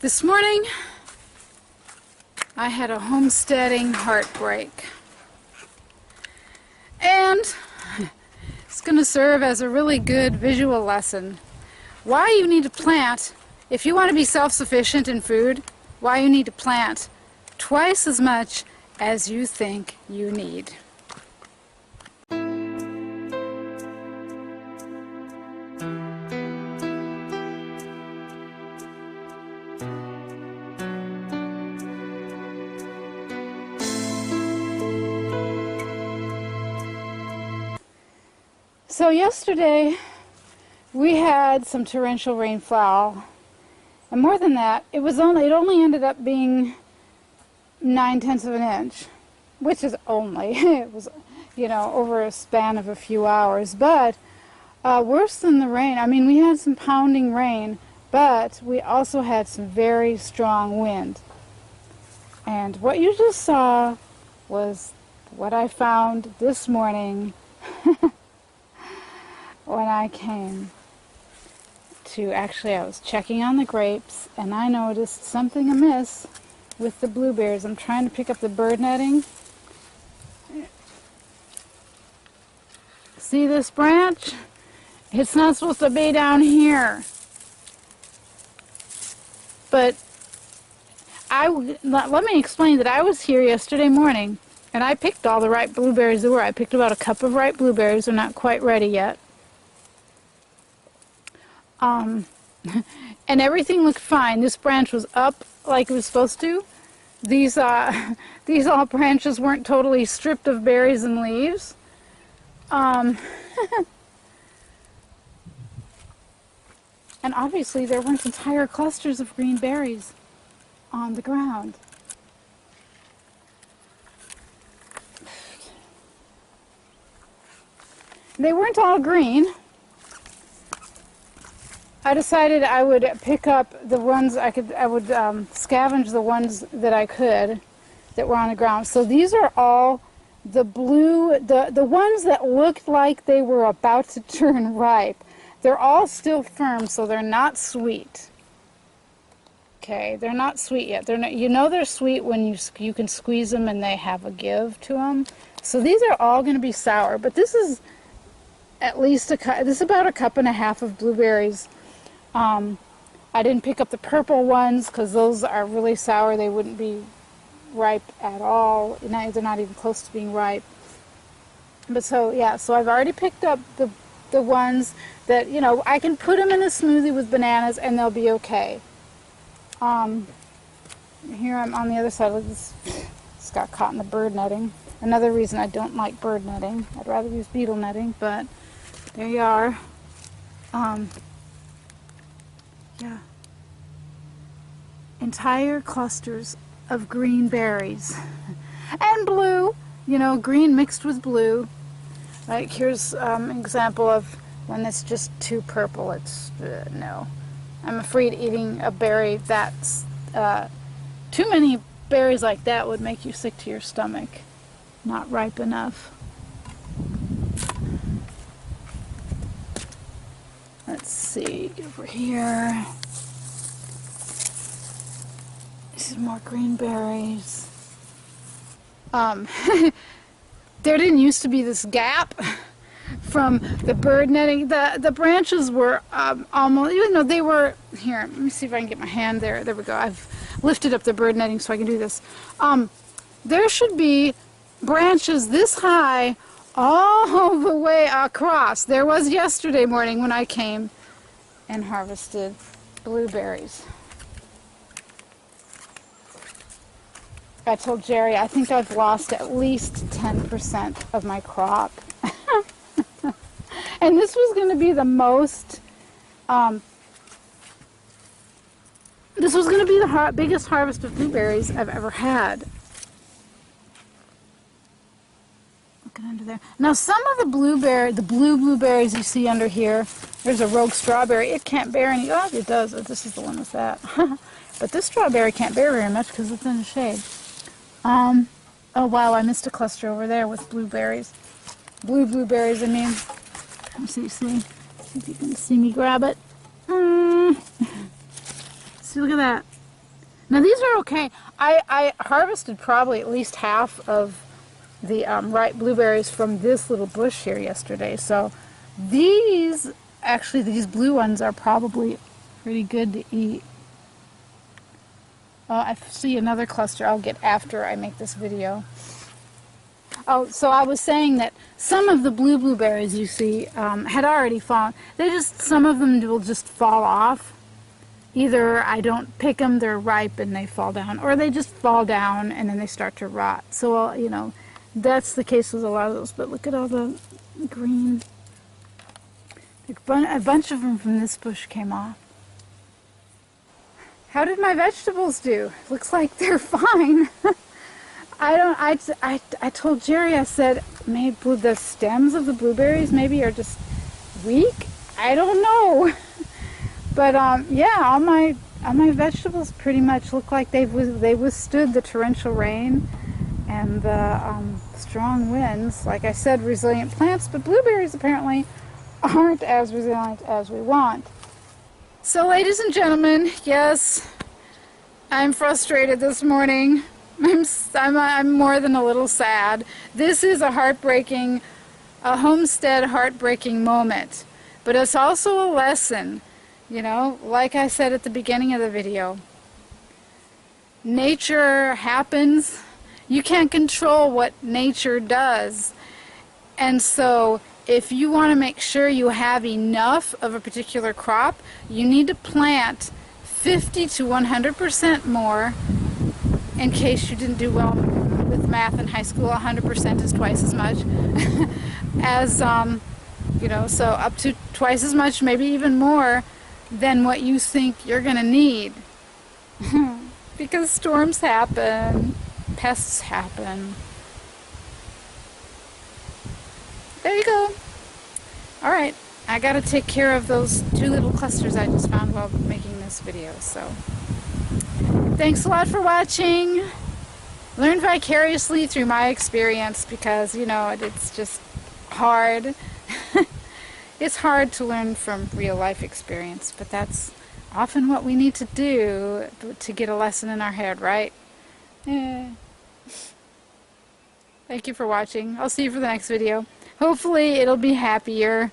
This morning, I had a homesteading heartbreak. And it's going to serve as a really good visual lesson. Why you need to plant, if you want to be self-sufficient in food, why you need to plant twice as much as you think you need. So yesterday we had some torrential rainfall, and more than that, it only ended up being 9/10 of an inch, which is only, it was, over a span of a few hours, but worse than the rain. I mean, we had some pounding rain, but we also had some very strong wind. And what you just saw was what I found this morning when I came to, I was checking on the grapes, and I noticed something amiss with the blueberries. I'm trying to pick up the bird netting. See this branch? It's not supposed to be down here. But let me explain that I was here yesterday morning, and I picked all the ripe blueberries there were. I picked about a cup of ripe blueberries. They're not quite ready yet. And everything looked fine. This branch was up like it was supposed to. These all branches weren't totally stripped of berries and leaves. And obviously there weren't entire clusters of green berries on the ground. They weren't all green. I decided I would pick up the ones I would scavenge the ones that I could that were on the ground. So these are all the blue, the ones that looked like they were about to turn ripe. They're all still firm, so they're not sweet. Okay, they're not sweet yet. They're not, they're sweet when you can squeeze them and they have a give to them. So these are all going to be sour, but this is at least this is about a cup and a half of blueberries. I didn't pick up the purple ones because those are really sour. They wouldn't be ripe at all. They're not even close to being ripe. But so I've already picked up the ones that, I can put them in a smoothie with bananas and they'll be okay. Here I'm on the other side. Look, this got caught in the bird netting. Another reason I don't like bird netting. I'd rather use beetle netting, but there you are. Yeah. Entire clusters of green berries. And blue, green mixed with blue. Like here's an example of when it's just too purple. It's, no. I'm afraid eating a berry that's, too many berries like that would make you sick to your stomach. Not ripe enough. Let's see, get over here. This is more green berries. There didn't used to be this gap from the bird netting. The branches were almost, even though they were, here, let me see if I can get my hand there. There we go. I've lifted up the bird netting so I can do this. There should be branches this high all the way across. There was yesterday morning when I came and harvested blueberries. I told Jerry I think I've lost at least 10% of my crop. And this was going to be the most, this was going to be the biggest harvest of blueberries I've ever had. Under there. Now some of the blue blueberries you see under here, there's a rogue strawberry. It can't bear any, oh it does, this is the one with that. But this strawberry can't bear very much because it's in the shade. Oh wow, I missed a cluster over there with blueberries. Blueberries, I mean. Let me see if you can see me grab it. See, look at that. Now these are okay. I harvested probably at least half of the ripe blueberries from this little bush here yesterday. So these, actually these blue ones are probably pretty good to eat. I see another cluster I'll get after I make this video. Oh, so I was saying that some of the blue blueberries you see had already fallen. Some of them will just fall off. Either I don't pick them, they're ripe and they fall down, or they just fall down and then they start to rot. So, you know, that's the case with a lot of those. But look at all the green. A bunch of them from this bush came off. How did my vegetables do? Looks like they're fine. I told Jerry, I said, maybe the stems of the blueberries maybe are just weak. I don't know. But yeah, all my vegetables pretty much look like they withstood the torrential rain and the strong winds. Like I said, resilient plants, but blueberries apparently aren't as resilient as we want. So, ladies and gentlemen, yes, I'm frustrated this morning. I'm more than a little sad. This is a homestead heartbreaking moment, but it's also a lesson. You know, like I said at the beginning of the video, nature happens. You can't control what nature does. And so if you want to make sure you have enough of a particular crop, you need to plant 50 to 100% more. In case you didn't do well with math in high school, 100% is twice as much as, you know, so up to twice as much, maybe even more than what you think you're going to need. Because storms happen, pests happen. There you go. Alright, I got to take care of those two little clusters I just found while making this video. So, thanks a lot for watching. Learn vicariously through my experience because, you know, it's just hard. It's hard to learn from real life experience, but that's often what we need to do to get a lesson in our head, right? Yeah. Thank you for watching. I'll see you for the next video. Hopefully it'll be happier.